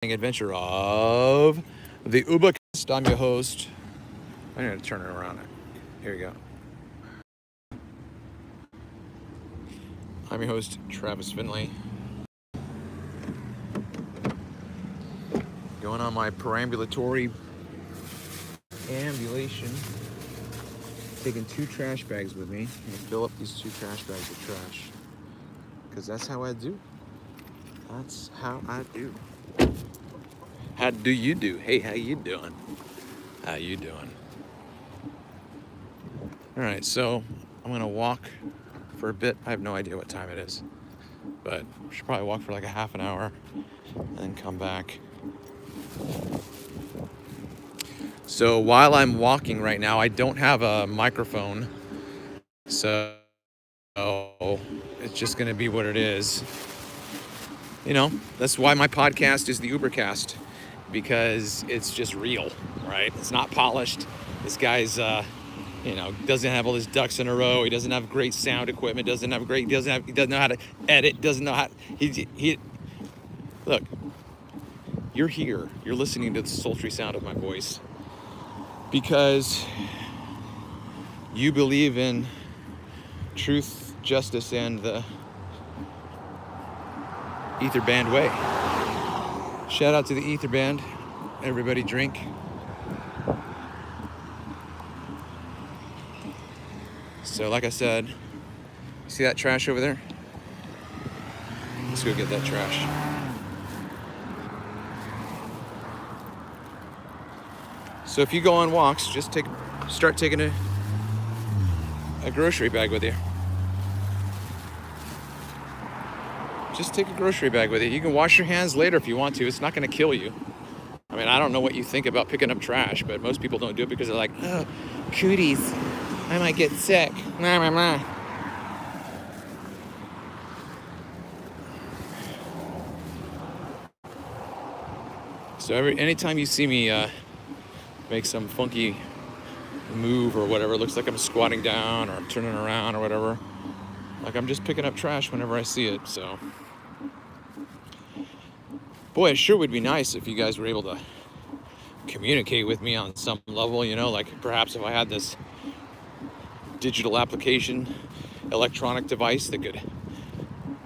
adventure of the Ubacast. I'm your host. I'm going to turn it around. Here you go. I'm your host, Travis Finley. Going on my perambulatory ambulation. Taking 2 trash bags with me. I'm going to fill up these 2 trash bags with trash. Because that's how I do. That's how I do. How do you do? Hey, how you doing? How you doing? All right, so I'm gonna walk for a bit. I have no idea what time it is, but I should probably walk for like a half an hour and then come back. So while I'm walking right now, I don't have a microphone, so it's just gonna be what it is. You know, that's why my podcast is the Ubercast, because it's just real, right? It's not polished. This guy's, doesn't have all his ducks in a row. He doesn't have great sound equipment. He doesn't know how to edit. Doesn't know how. Look, you're here. You're listening to the sultry sound of my voice because you believe in truth, justice, and the Ether Band way. Shout out to the Ether Band. Everybody drink. So like I said, see that trash over there? Let's go get that trash. So if you go on walks, just start taking a grocery bag with you. Just take a grocery bag with you. You can wash your hands later if you want to. It's not going to kill you. I mean, I don't know what you think about picking up trash, but most people don't do it because they're like, oh, cooties, I might get sick. Nah, nah, nah. So anytime you see me make some funky move or whatever, it looks like I'm squatting down or I'm turning around or whatever, like I'm just picking up trash whenever I see it. So, boy, it sure would be nice if you guys were able to communicate with me on some level, like perhaps if I had this digital application, electronic device that could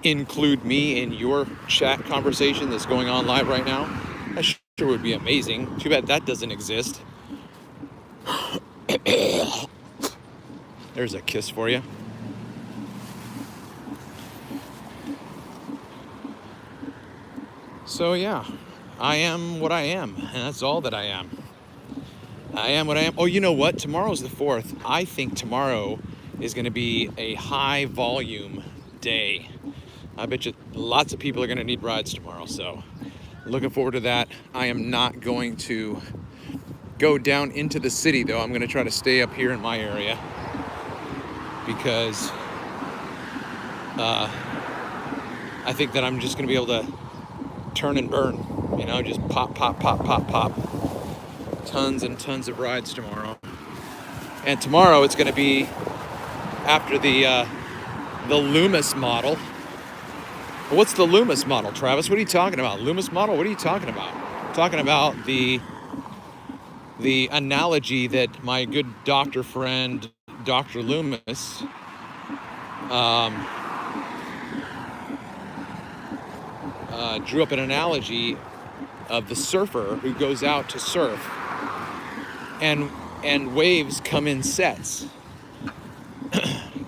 include me in your chat conversation that's going on live right now. That sure would be amazing. Too bad that doesn't exist. There's a kiss for you. So yeah, I am what I am, and that's all that I am. I am what I am. Oh, you know what? Tomorrow's the 4th. I think tomorrow is going to be a high volume day. I bet you lots of people are going to need rides tomorrow, so looking forward to that. I am not going to go down into the city, though. I'm going to try to stay up here in my area because I think that I'm just going to be able to turn and burn, just pop, pop, pop, pop, pop. Tons and tons of rides tomorrow. And tomorrow it's going to be after the Loomis model. What's the Loomis model, Travis? What are you talking about? Loomis model? What are you talking about? I'm talking about the analogy that my good doctor friend, Dr. Loomis, drew up an analogy of the surfer who goes out to surf, and waves come in sets.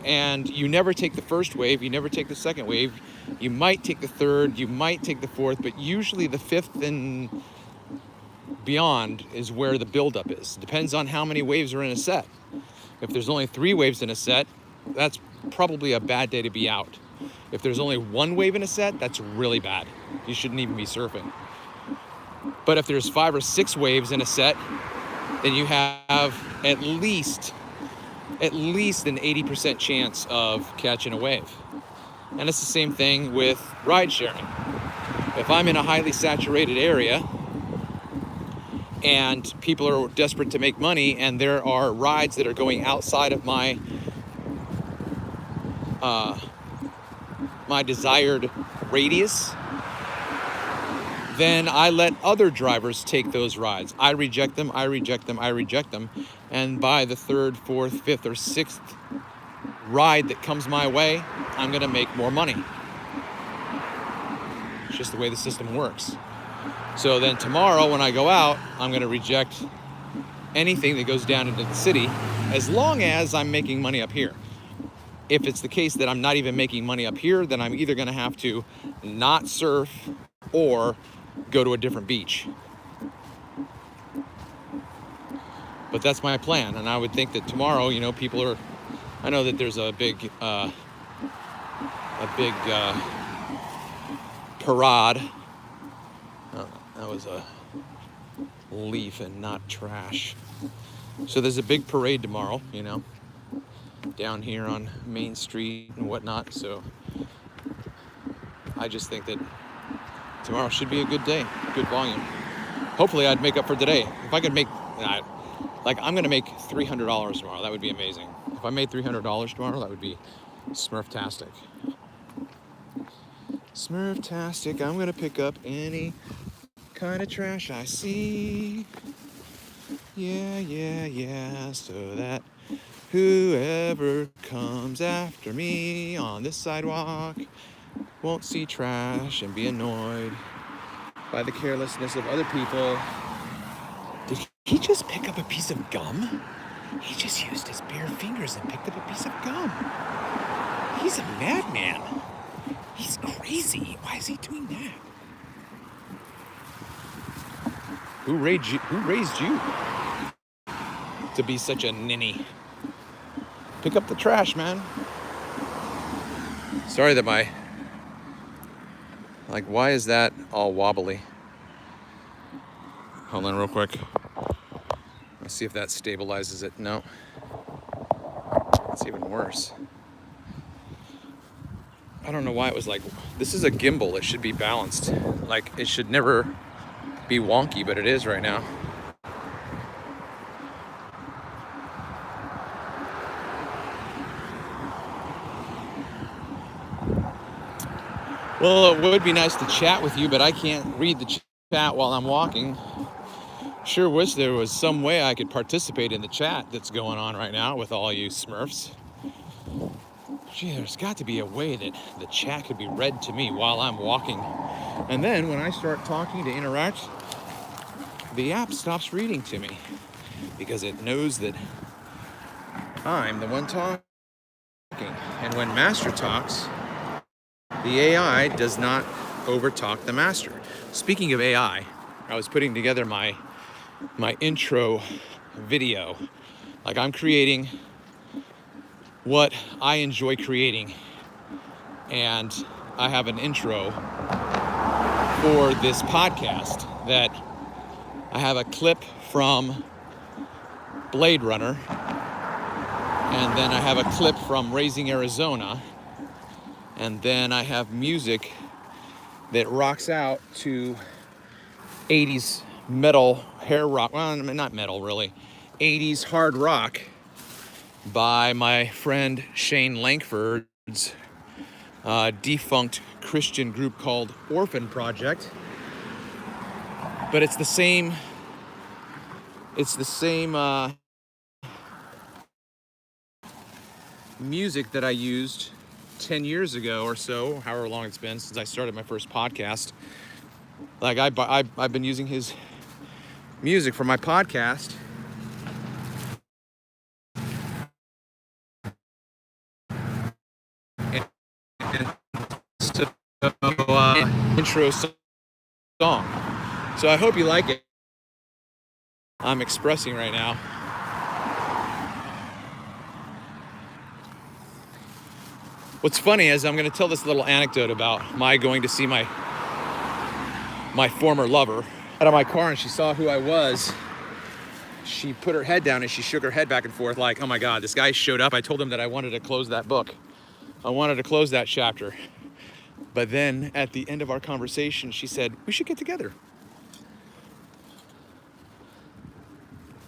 And you never take the first wave, you never take the second wave. You might take the third, you might take the fourth, but usually the fifth and beyond is where the buildup is. Depends on how many waves are in a set. If there's only 3 waves in a set, that's probably a bad day to be out. If there's only 1 wave in a set, that's really bad. You shouldn't even be surfing. But if there's 5 or 6 waves in a set, then you have at least an 80% chance of catching a wave. And it's the same thing with ride sharing. If I'm in a highly saturated area and people are desperate to make money and there are rides that are going outside of my my desired radius, then I let other drivers take those rides. I reject them, I reject them, I reject them. And by the third, fourth, fifth, or sixth ride that comes my way, I'm gonna make more money. It's just the way the system works. So then tomorrow when I go out, I'm gonna reject anything that goes down into the city as long as I'm making money up here. If it's the case that I'm not even making money up here, then I'm either gonna have to not surf or go to a different beach. But that's my plan, and I would think that tomorrow, you know, people are, I know that there's a big parade. That was a leaf and not trash. So there's a big parade tomorrow, you know, down here on Main Street and whatnot. So I just think that tomorrow should be a good day, good volume. Hopefully I'd make up for today. If I could make, I'm gonna make $300 tomorrow. That would be amazing. If I made $300 tomorrow, that would be Smurftastic. Smurftastic, I'm gonna pick up any kind of trash I see. Yeah, so that whoever comes after me on this sidewalk won't see trash and be annoyed by the carelessness of other people. Did he just pick up a piece of gum? He just used his bare fingers and picked up a piece of gum. He's a madman. He's crazy. Why is he doing that? Who raised you to be such a ninny? Pick up the trash, man. Sorry that why is that all wobbly? Hold on real quick. Let's see if that stabilizes it. No. It's even worse. I don't know why it was like, this is a gimbal. It should be balanced. Like, it should never be wonky, but it is right now. Well, it would be nice to chat with you, but I can't read the chat while I'm walking. Sure wish there was some way I could participate in the chat that's going on right now with all you Smurfs. Gee, there's got to be a way that the chat could be read to me while I'm walking. And then when I start talking to interact, the app stops reading to me because it knows that I'm the one talking. And when Master talks, the AI does not overtalk the Master. Speaking of AI, I was putting together my intro video. Like, I'm creating what I enjoy creating, and I have an intro for this podcast that I have a clip from Blade Runner, and then I have a clip from Raising Arizona, and then I have music that rocks out to 80s metal hair rock, well, not metal really, 80s hard rock by my friend Shane Langford's defunct Christian group called Orphan Project. But it's the same music that I used 10 years ago or so, however long it's been since I started my first podcast. Like, I've been using his music for my podcast. Intro song. So I hope you like it. I'm expressing right now. What's funny is I'm going to tell this little anecdote about my going to see my former lover out of my car, and she saw who I was. She put her head down and she shook her head back and forth like, oh my God, this guy showed up. I told him that I wanted to close that book. I wanted to close that chapter. But then at the end of our conversation, she said, we should get together.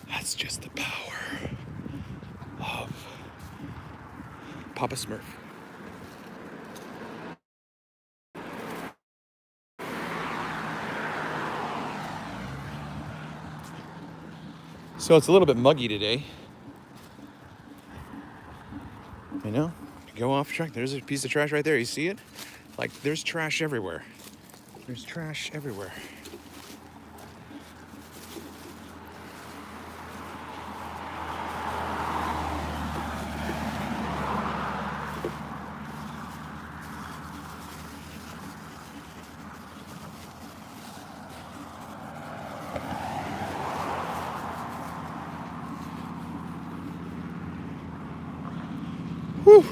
That's just the power of Papa Smurf. So it's a little bit muggy today. You know, go off track. There's a piece of trash right there. You see it? Like, there's trash everywhere. There's trash everywhere. Whew.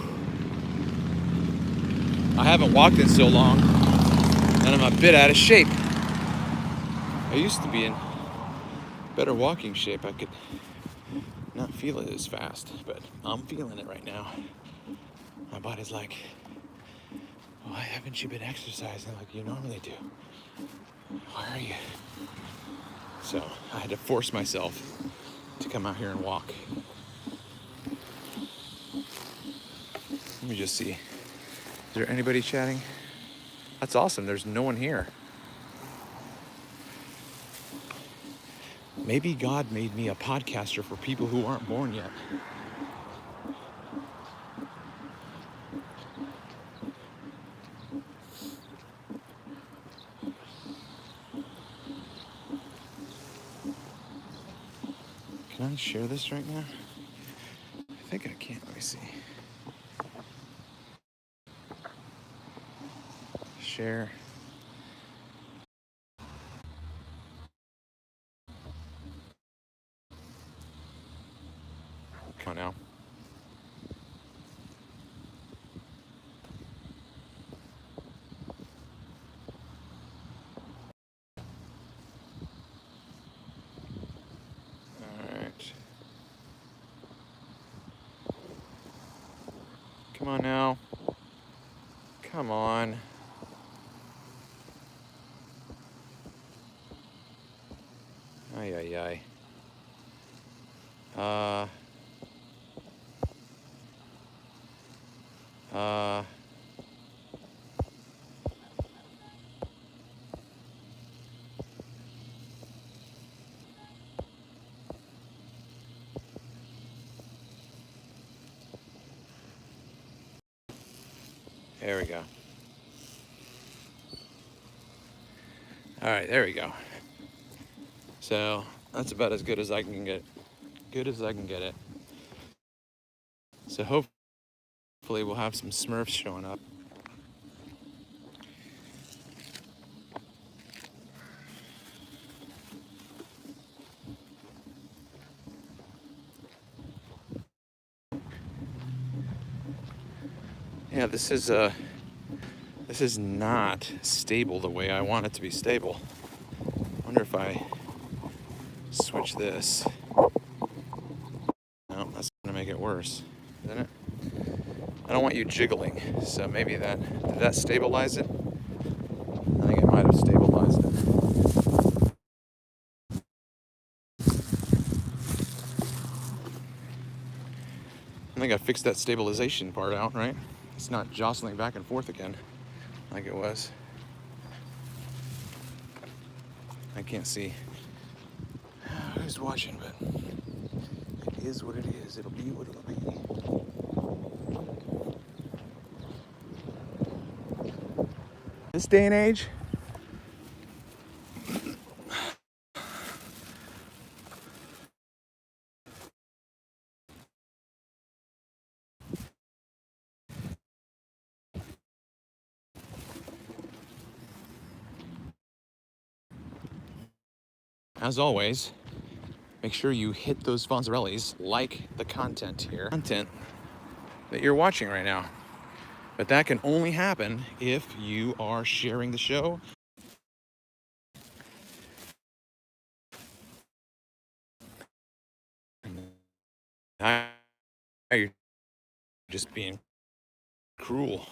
I haven't walked in so long, and I'm a bit out of shape. I used to be in better walking shape. I could not feel it as fast, but I'm feeling it right now. My body's like, why haven't you been exercising like you normally do? Why are you? So I had to force myself to come out here and walk. Let me just see. Is there anybody chatting? That's awesome. There's no one here. Maybe God made me a podcaster for people who aren't born yet. Can I share this right now? I think I can. Let me see. Share. Come on now. All right. Come on now. Come on. Ay, ay, ay. There we go. All right, there we go. So that's about as good as I can get. Good as I can get it. So hopefully we'll have some Smurfs showing up. Yeah, this is not stable the way I want it to be stable. I wonder if I switch this. No, that's gonna make it worse, isn't it? I don't want you jiggling, so maybe did that stabilize it? I think it might have stabilized it. I think I fixed that stabilization part out, right? It's not jostling back and forth again like it was. I can't see who's watching, but it is what it is. It'll be what it'll be. This day and age, as always, make sure you hit those Fonzarellis, like the content here. Content that you're watching right now. But that can only happen if you are sharing the show. Now you're just being cruel.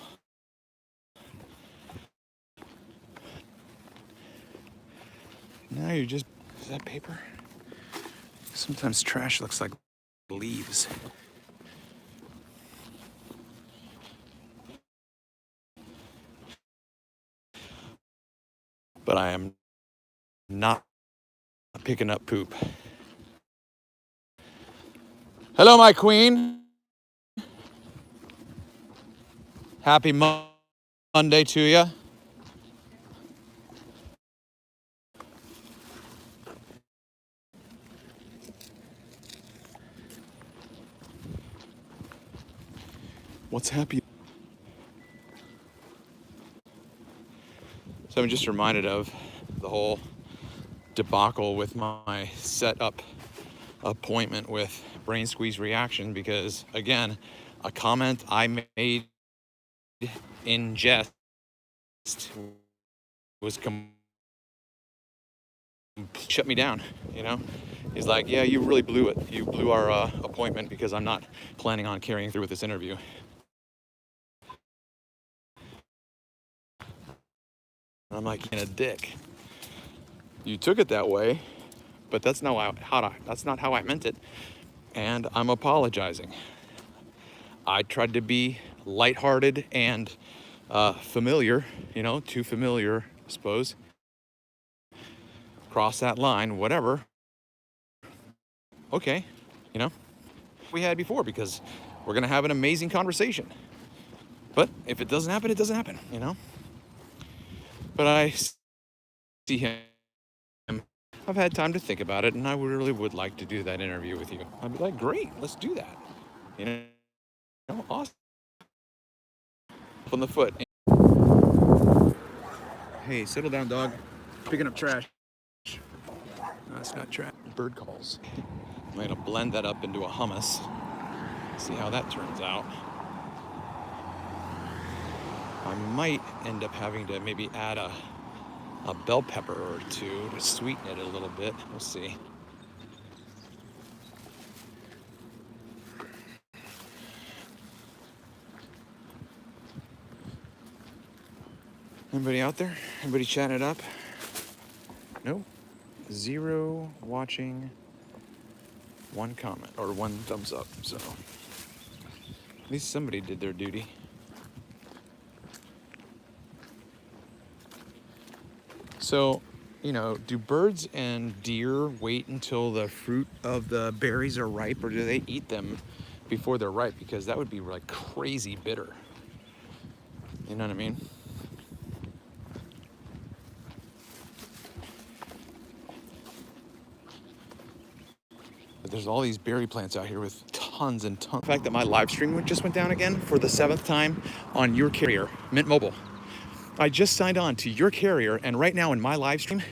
Now you're just, is that paper? Sometimes trash looks like leaves. But I am not picking up poop. Hello, my queen. Happy Monday to you. What's happy? So I'm just reminded of the whole debacle with my set up appointment with Brain Squeeze Reaction, because again, a comment I made in jest was shut me down, you know? He's like, yeah, you really blew it. You blew our appointment because I'm not planning on carrying through with this interview. And I'm like, in a dick. You took it that way, but that's not how I meant it. And I'm apologizing. I tried to be lighthearted and familiar, you know, too familiar, I suppose. Cross that line, whatever. Okay, you know, we had before, because we're gonna have an amazing conversation. But if it doesn't happen, it doesn't happen, you know? But I see him. I've had time to think about it, and I really would like to do that interview with you. I'd be like, great, let's do that. You know, awesome. On the foot. Hey, settle down, dog. Picking up trash. No, it's not trash. Bird calls. I'm gonna blend that up into a hummus. See how that turns out. I might end up having to maybe add a bell pepper or two to sweeten it a little bit. We'll see. Anybody out there? Anybody chatting it up? Nope. 0 watching, 1 comment, or 1 thumbs up. So at least somebody did their duty. So, you know, do birds and deer wait until the fruit of the berries are ripe, or do they eat them before they're ripe? Because that would be like crazy bitter. You know what I mean? But there's all these berry plants out here with tons and tons. The fact that my live stream just went down again for the 7th time on your carrier, Mint Mobile. I just signed on to your carrier, and right now in my live stream,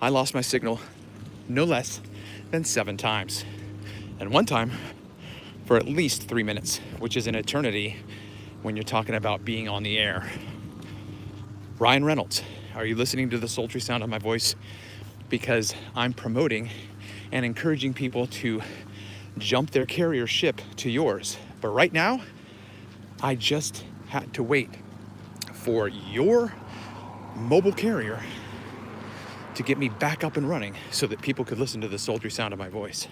I lost my signal no less than 7 times. And one time for at least 3 minutes, which is an eternity when you're talking about being on the air. Ryan Reynolds, are you listening to the sultry sound of my voice? Because I'm promoting and encouraging people to jump their carrier ship to yours. But right now, I just had to wait for your mobile carrier to get me back up and running so that people could listen to the sultry sound of my voice.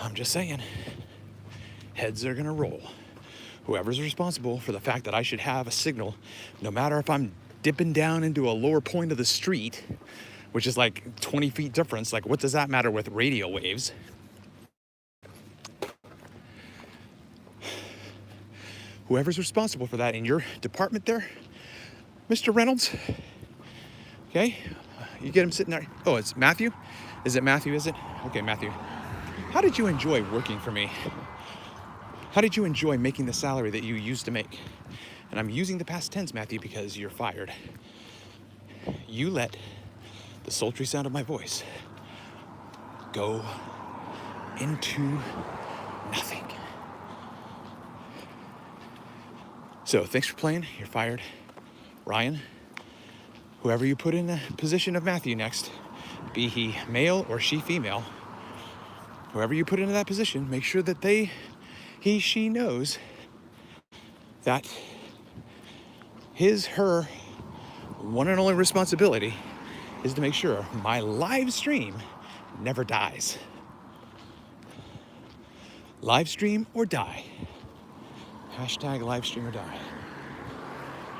I'm just saying, heads are gonna roll. Whoever's responsible for the fact that I should have a signal, no matter if I'm dipping down into a lower point of the street, which is like 20 feet difference, like what does that matter with radio waves? Whoever's responsible for that in your department there, Mr. Reynolds, okay? You get him sitting there. Oh, it's Matthew? Is it Matthew, is it? Okay, Matthew. How did you enjoy working for me? How did you enjoy making the salary that you used to make? And I'm using the past tense, Matthew, because you're fired. You let the sultry sound of my voice go into nothing. So thanks for playing. You're fired. Ryan, whoever you put in the position of Matthew next, be he male or she female, whoever you put into that position, make sure that she knows that her one and only responsibility is to make sure my live stream never dies. Live stream or die. Hashtag live stream or die.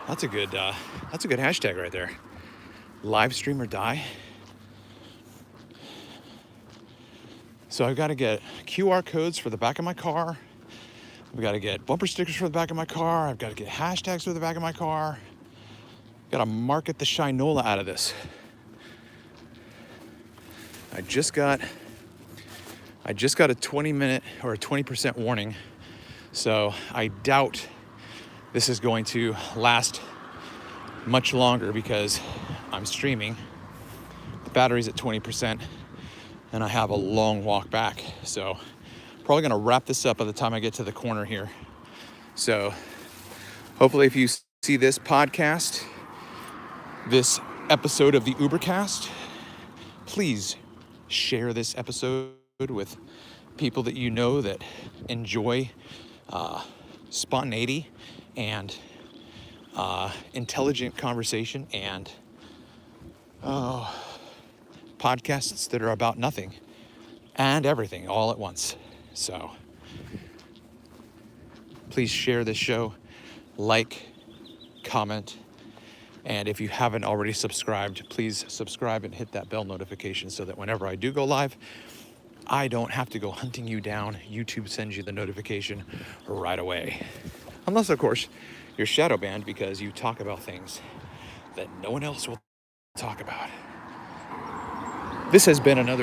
That's a good hashtag right there. Live stream or die. So I've got to get QR codes for the back of my car. I've got to get bumper stickers for the back of my car. I've got to get hashtags for the back of my car. Got to market the Shinola out of this. I just got a 20-minute or a 20% warning. So I doubt this is going to last much longer because I'm streaming. The battery's at 20% and I have a long walk back. So probably gonna wrap this up by the time I get to the corner here. So hopefully if you see this podcast, this episode of the Ubercast, please share this episode with people that you know that enjoy spontaneity and intelligent conversation and podcasts that are about nothing and everything all at once. So please share this show, like, comment, and if you haven't already subscribed, please subscribe and hit that bell notification so that whenever I do go live, I don't have to go hunting you down. YouTube sends you the notification right away. Unless, of course, you're shadow banned because you talk about things that no one else will talk about. This has been another